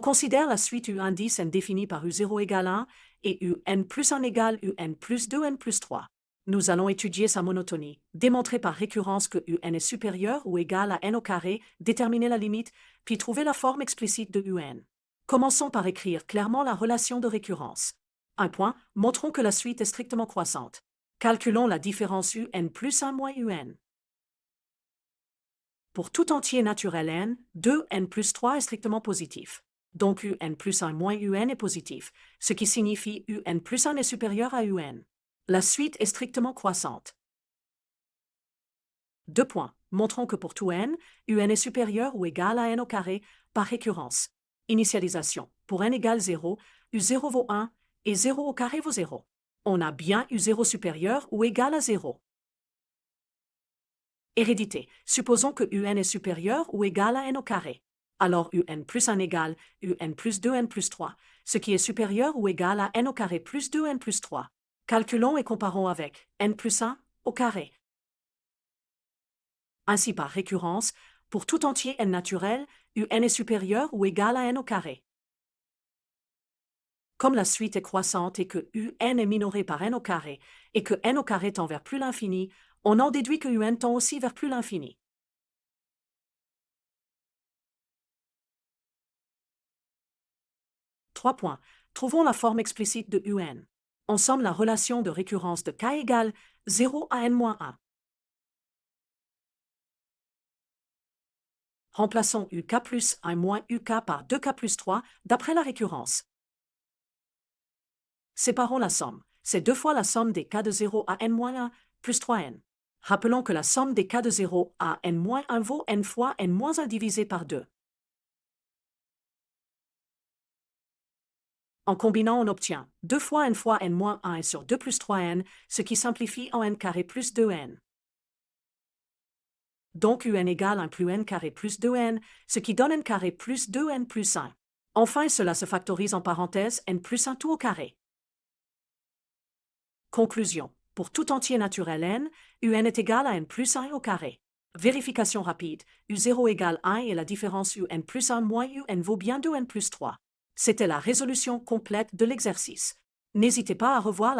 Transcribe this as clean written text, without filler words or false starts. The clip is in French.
On considère la suite U indice n définie par U0 égale 1 et UN plus 1 égale UN plus 2 n plus 3. Nous allons étudier sa monotonie, démontrer par récurrence que UN est supérieur ou égal à n au carré, déterminer la limite, puis trouver la forme explicite de UN. Commençons par écrire clairement la relation de récurrence. Un point, montrons que la suite est strictement croissante. Calculons la différence UN plus 1 moins UN. Pour tout entier naturel n, 2n plus 3 est strictement positif. Donc UN plus 1 moins UN est positif, ce qui signifie UN plus 1 est supérieur à UN. La suite est strictement croissante. 2 points. Montrons que pour tout n, UN est supérieur ou égal à n au carré par récurrence. Initialisation. Pour n égale 0, U0 vaut 1 et 0 au carré vaut 0. On a bien U0 supérieur ou égal à 0. Hérédité. Supposons que UN est supérieur ou égal à n au carré. Alors UN plus 1 égale UN plus 2n plus 3, ce qui est supérieur ou égal à n au carré plus 2n plus 3. Calculons et comparons avec n plus 1 au carré. Ainsi par récurrence, pour tout entier n naturel, UN est supérieur ou égal à n au carré. Comme la suite est croissante et que UN est minoré par n au carré et que n au carré tend vers plus l'infini, on en déduit que UN tend aussi vers plus l'infini. Trois points. Trouvons la forme explicite de UN. On somme la relation de récurrence de k égale 0 à n-1. Remplaçons UK plus 1 moins UK par 2K plus 3 d'après la récurrence. Séparons la somme. C'est 2 fois la somme des k de 0 à n-1 plus 3n. Rappelons que la somme des k de 0 à n-1 vaut n fois n-1 divisé par 2. En combinant, on obtient 2 fois n sur 2 plus 3n, ce qui simplifie en n carré plus 2n. Donc UN égale 1 plus n carré plus 2n, ce qui donne n carré plus 2n plus 1. Enfin, cela se factorise en parenthèse n plus 1 tout au carré. Conclusion. Pour tout entier naturel n, UN est égal à n plus 1 au carré. Vérification rapide. U0 égale 1 et la différence UN plus 1 moins UN vaut bien 2n plus 3. C'était la résolution complète de l'exercice. N'hésitez pas à revoir la